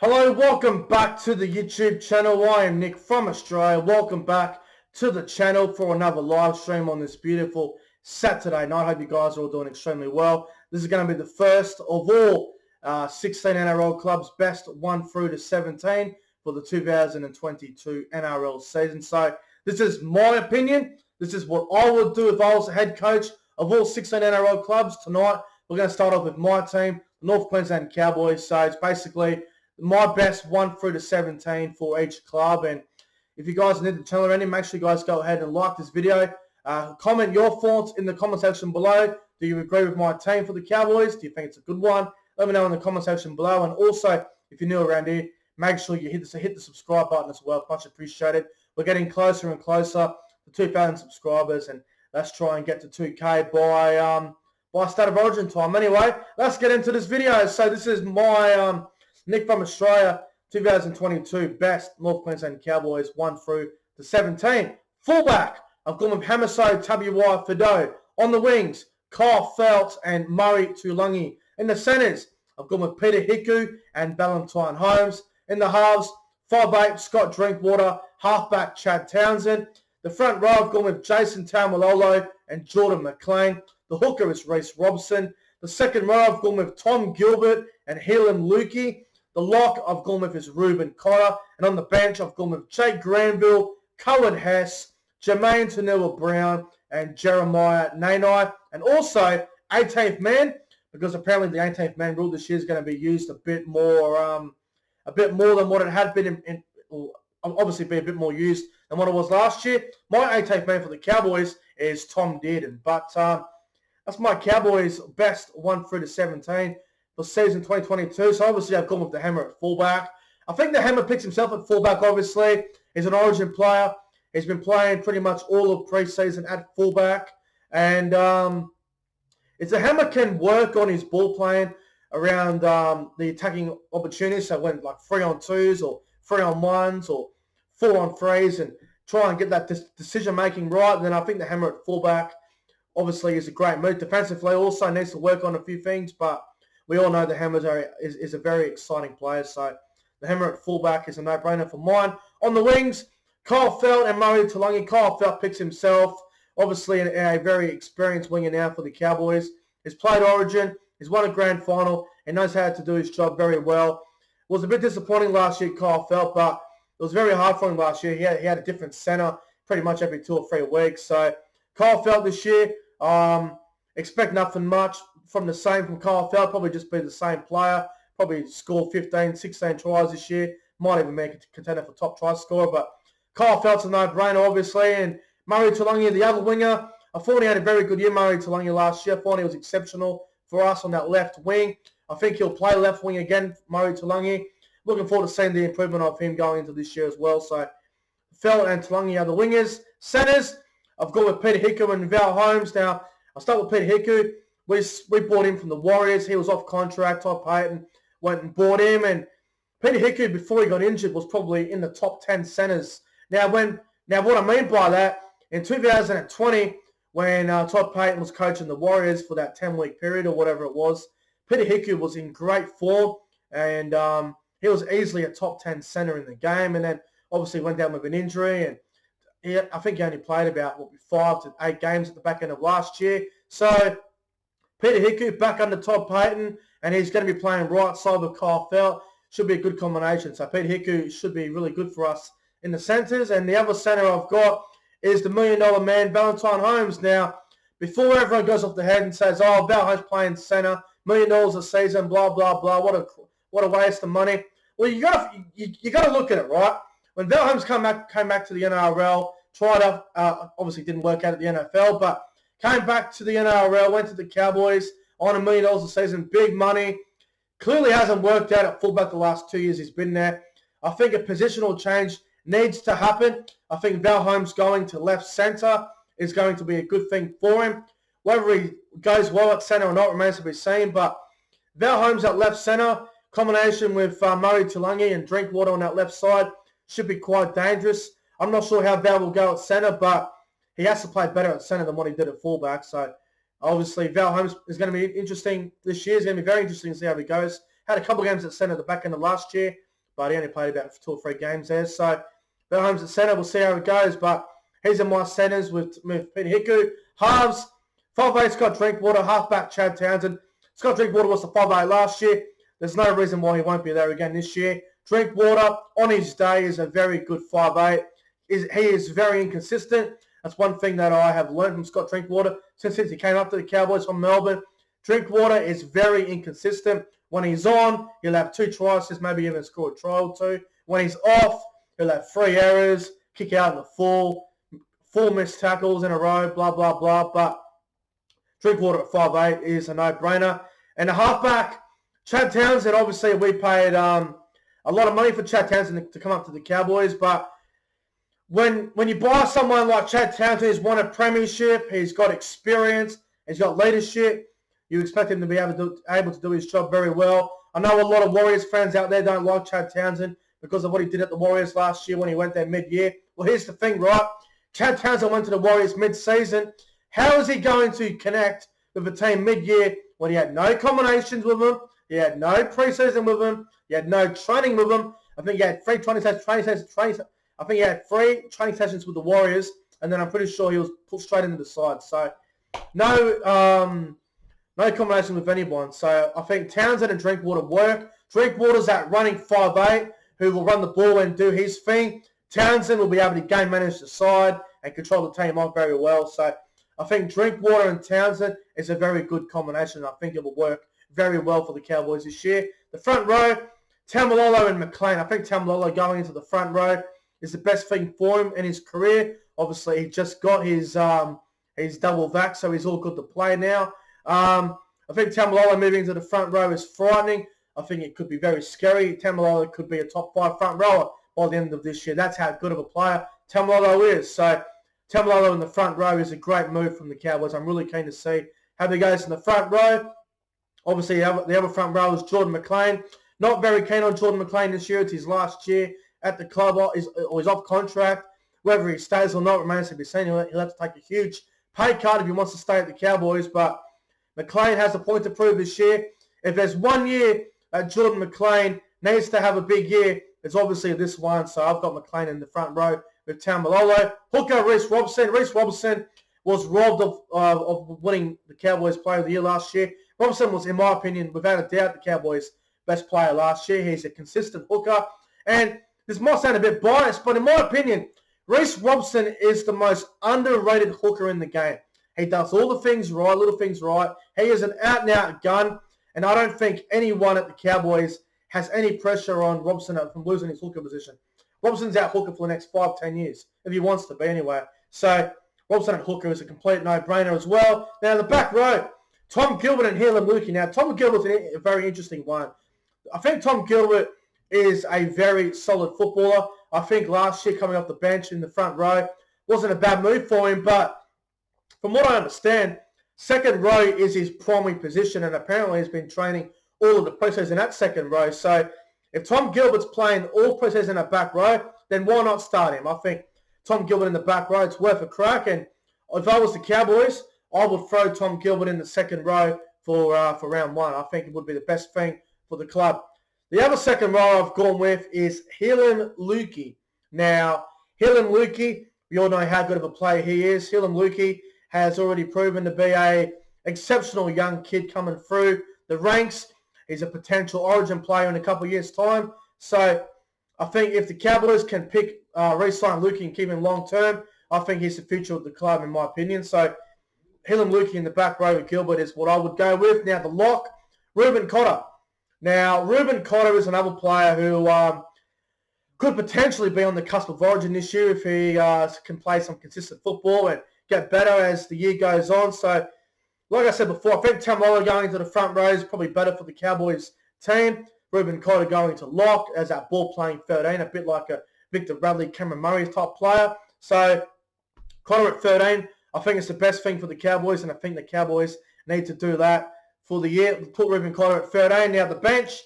Hello, welcome back to the YouTube channel. I am Nick from Australia. Welcome back to the channel for another live stream on this beautiful Saturday night. I hope you guys are all doing extremely well. This is going to be the first of all 16 NRL clubs, best 1 through to 17 for the 2022 NRL season. So this is my opinion. This is what I would do if I was the head coach of all 16 NRL clubs. Tonight, we're going to start off with my team, the North Queensland Cowboys. So it's basically my best 1 through to 17 for each club. And if you guys are new to the channel already, make sure you guys go ahead and like this video. Comment your thoughts in the comment section below. Do you agree with my team for the Cowboys? Do you think it's a good one? Let me know in the comment section below. And also, if you're new around here, make sure you hit the subscribe button as well. It's much appreciated. We're getting closer and closer to 2,000 subscribers, and let's try and get to 2K by State of Origin time. Anyway, let's get into this video. So this is my Nick from Australia 2022 best North Queensland Cowboys 1 through to 17. Fullback, I've gone with Hamiso W.Y. Fido. On the wings, Kyle Feldt and Murray Tuilagi. In the centres, I've gone with Peter Hiku and Valentine Holmes. In the halves, 5'8", Scott Drinkwater, halfback Chad Townsend. The front row, I've gone with Jason Tamalo and Jordan McLean. The hooker is Rhys Robson. The second row, I've gone with Tom Gilbert and Helen Luki. The lock, I've gone with is Reuben Carter. And on the bench, I've gone with Jake Granville, Cohen Hess, Jermaine Tanua-Brown, and Jeremiah Nanai. And also, 18th man, because apparently the 18th man rule this year is going to be used a bit more than what it had been obviously be a bit more used than what it was last year. My 18th man for the Cowboys is Tom Dearden. But that's my Cowboys best 1 through to 17 for season 2022. So obviously I've gone with the Hammer at fullback. I think the Hammer picks himself at fullback, obviously. He's an Origin player. He's been playing pretty much all of pre-season at fullback. And it's a Hammer can work on his ball playing around the attacking opportunities. So when like 3-on-2s or 3-on-1s or 4-on-3s and try and get that decision-making right. And then I think the Hammer at fullback obviously is a great move. Defensively also needs to work on a few things, but we all know the Hammer is a very exciting player, so the Hammer at fullback is a no-brainer for mine. On the wings, Kyle Feldt and Murray Tuilagi. Kyle Feldt picks himself, obviously a very experienced winger now for the Cowboys. He's played Origin, he's won a grand final, and knows how to do his job very well. It was a bit disappointing last year, Kyle Feldt, but it was very hard for him last year. He had a different centre pretty much every 2 or 3 weeks. So Kyle Feldt this year, expect nothing much from the same from Kyle Feldt. Probably just be the same player. Probably score 15, 16 tries this year. Might even make a contender for top try scorer. But Kyle Feldt's a no-brainer, obviously. And Murray Tuilagi, the other winger, I thought he had a very good year, Murray Tuilagi, last year. I thought he was exceptional for us on that left wing. I think he'll play left wing again, Murray Tuilagi. Looking forward to seeing the improvement of him going into this year as well. So Feldt and Tuilagi are the wingers. Centres, I've got with Peter Hiku and Val Holmes. Now, I'll start with Peter Hiku. We bought him from the Warriors. He was off contract. Todd Payton went and bought him. And Peter Hiku, before he got injured, was probably in the top 10 centres. Now, what I mean by that, in 2020, when Todd Payton was coaching the Warriors for that 10-week period or whatever it was, Peter Hiku was in great form. And he was easily a top 10 centre in the game. And then, obviously, went down with an injury. And I think he only played about 5 to 8 games at the back end of last year. So Peter Hiku back under Todd Payton, and he's going to be playing right side with Kyle Feldt. Should be a good combination. So Peter Hiku should be really good for us in the centres. And the other centre I've got is the $1 million man, Valentine Holmes. Now, before everyone goes off the head and says, "Oh, Val Holmes playing centre, $1 million a season, blah blah blah, what a waste of money." Well, you got to look at it, right? When Val Holmes came back to the NRL, tried out, obviously didn't work out at the NFL, but came back to the NRL, went to the Cowboys on $1 million a season, big money. Clearly hasn't worked out at fullback the last 2 years he's been there. I think a positional change needs to happen. I think Val Holmes going to left centre is going to be a good thing for him. Whether he goes well at centre or not remains to be seen, but Val Holmes at left centre, combination with Murray Tuilagi and Drinkwater on that left side, should be quite dangerous. I'm not sure how Val will go at centre, but he has to play better at centre than what he did at fullback. So obviously Val Holmes is going to be interesting this year. It's going to be very interesting to see how he goes. Had a couple of games at centre at the back end of last year. but he only played about 2 or 3 games there. So Valentine Holmes at centre, we'll see how it goes, but he's in my centres with Peter Hiku. Halves, 5'8", Scott Drinkwater, halfback Chad Townsend. Scott Drinkwater was the 5'8" last year. There's no reason why he won't be there again this year. Drinkwater, on his day, is a very good 5'8". He is very inconsistent. That's one thing that I have learned from Scott Drinkwater since he came up to the Cowboys from Melbourne. Drinkwater is very inconsistent. When he's on, he'll have 2 tries, maybe even score a try or 2. When he's off, he'll have 3 errors, kick out in the full, 4 missed tackles in a row, blah, blah, blah. But Drinkwater at 5'8" is a no-brainer. And the halfback, Chad Townsend, obviously we paid a lot of money for Chad Townsend to come up to the Cowboys, but when you buy someone like Chad Townsend who's won a premiership, he's got experience, he's got leadership, you expect him to be able to do his job very well. I know a lot of Warriors fans out there don't like Chad Townsend because of what he did at the Warriors last year when he went there mid-year. Well, here's the thing, right? Chad Townsend went to the Warriors mid-season. How is he going to connect with the team mid-year when he had no combinations with them, he had no preseason with them, he had no training with them? I think he had 3 training sessions. I think he had 3 training sessions with the Warriors, and then I'm pretty sure he was put straight into the side. So no combination with anyone. So I think Townsend and Drinkwater work. Drinkwater's that running 5'8", who will run the ball and do his thing. Townsend will be able to game manage the side and control the team off very well. So I think Drinkwater and Townsend is a very good combination. I think it will work very well for the Cowboys this year. The front row, Tamalo and Mclean. I think Tamalo going into the front row is the best thing for him in his career. Obviously, he just got his double vax, so he's all good to play now. I think Tamalo moving into the front row is frightening. I think it could be very scary. Tamalo could be a top 5 front rower by the end of this year. That's how good of a player Tamalo is. So Tamalo in the front row is a great move from the Cowboys. I'm really keen to see how they goes in the front row. Obviously, the other front row is Jordan McLean. Not very keen on Jordan McLean this year. It's his last year at the club, or he's off contract. Whether he stays or not remains to be seen. He'll have to take a huge pay cut if he wants to stay at the Cowboys. But McLean has a point to prove this year. If there's one year that Jordan McLean needs to have a big year, it's obviously this one. So I've got McLean in the front row with Tamalo. Hooker, Rhys Robson. Rhys Robson was robbed of winning the Cowboys Player of the Year last year. Robson was, in my opinion, without a doubt, the Cowboys' best player last year. He's a consistent hooker. And this might sound a bit biased, but in my opinion, Rhys Robson is the most underrated hooker in the game. He does all the things right, little things right. He is an out-and-out gun, and I don't think anyone at the Cowboys has any pressure on Robson from losing his hooker position. Robson's out hooker for the next 5-10 years, if he wants to be anyway. So Robson at hooker is a complete no-brainer as well. Now, the back row, Tom Gilbert and Helen Luki. Now, Tom Gilbert's a very interesting one. I think Tom Gilbert is a very solid footballer. I think last year coming off the bench in the front row wasn't a bad move for him, but from what I understand, second row is his primary position, and apparently he's been training all of the preseason at second row. So if Tom Gilbert's playing all preseason at back row, then why not start him? I think Tom Gilbert in the back row, it's worth a crack, and if I was the Cowboys, I would throw Tom Gilbert in the second row for round 1. I think it would be the best thing for the club. The other second row I've gone with is Helen Luki. Now, Helen Luki, we all know how good of a player he is. Helen Luki has already proven to be an exceptional young kid coming through the ranks. He's a potential Origin player in a couple of years' time. So I think if the Cowboys can re-sign Luki and keep him long-term, I think he's the future of the club, in my opinion. So Helen Luki in the back row with Gilbert is what I would go with. Now, the lock, Reuben Carter. Now, Reuben Carter is another player who could potentially be on the cusp of Origin this year if he can play some consistent football and get better as the year goes on. So, like I said before, I think Tamalo going to the front row is probably better for the Cowboys team. Reuben Carter going to lock as that ball-playing 13, a bit like a Victor Bradley, Cameron Murray type player. So, Carter at 13, I think it's the best thing for the Cowboys, and I think the Cowboys need to do that for the year. Put Reuben Carter at 13. Now, the bench,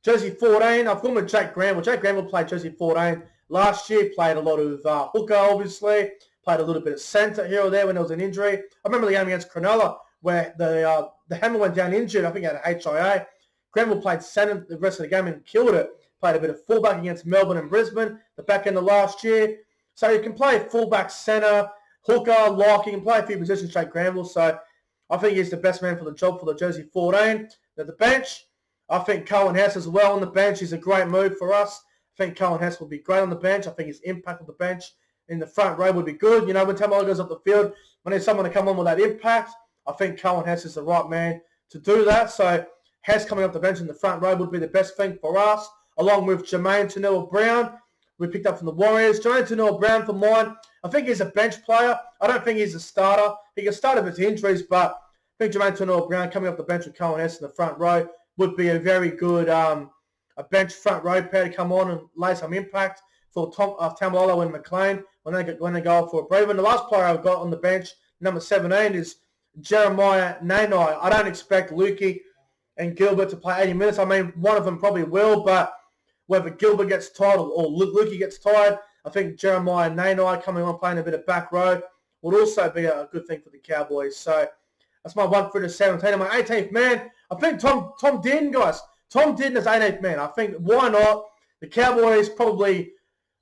jersey 14, I've gone with Jack Granville. Jack Granville played jersey 14 last year, played a lot of hooker, obviously, played a little bit of centre here or there when there was an injury. I remember the game against Cronulla where the hammer went down injured. I think he had an HIA. Granville played centre the rest of the game and killed it. Played a bit of fullback against Melbourne and Brisbane the back end of last year. So you can play fullback, centre, hooker, lock. You can play a few positions straight Granville. So I think he's the best man for the job for the jersey 14. At the bench, I think Cohen Hess as well on the bench. He's a great move for us. I think Cohen Hess will be great on the bench. I think his impact on the bench in the front row would be good. You know, when Tamalo goes up the field, when there's someone to come on with that impact, I think Cohen Hess is the right man to do that. So Hess coming up the bench in the front row would be the best thing for us, along with Jermaine Tanua-Brown, we picked up from the Warriors. Jermaine Tanua-Brown for mine, I think he's a bench player. I don't think he's a starter. He can start if it's injuries, but I think Jermaine Tanua-Brown coming up the bench with Cohen Hess in the front row would be a very good a bench front row pair to come on and lay some impact for Tamalo and Mclean when they go for a break. And the last player I've got on the bench, number 17, is Jeremiah Nanai. I don't expect Luki and Gilbert to play 80 minutes. I mean, one of them probably will, but whether Gilbert gets tired or Luki gets tired, I think Jeremiah Nanai coming on playing a bit of back row would also be a good thing for the Cowboys. So that's my 1 through to 17. And my 18th man, I think Tom Dearden, guys. Tom Dearden is 18th man. I think, why not? The Cowboys probably,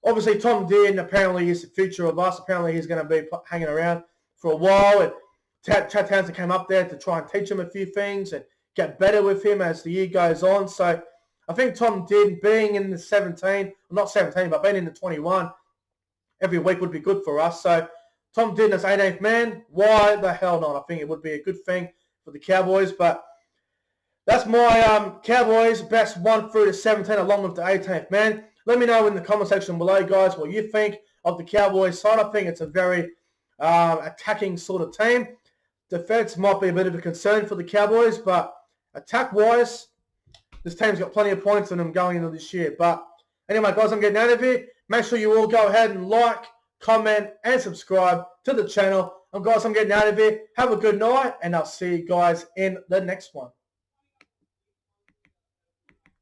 obviously Tom Dearden apparently is the future of us. Apparently he's going to be hanging around for a while. And Chad Townsend came up there to try and teach him a few things and get better with him as the year goes on. So I think Tom Dearden being in the 17, not 17, but being in the 21 every week would be good for us. So Tom Dearden as 18th man, why the hell not? I think it would be a good thing for the Cowboys. But that's my Cowboys best 1 through to 17 along with the 18th man. Let me know in the comment section below, guys, what you think of the Cowboys side. I think it's a very attacking sort of team. Defense might be a bit of a concern for the Cowboys, but attack-wise, this team's got plenty of points in them going into this year. But anyway, guys, I'm getting out of here. Make sure you all go ahead and like, comment, and subscribe to the channel. And guys, I'm getting out of here. Have a good night, and I'll see you guys in the next one.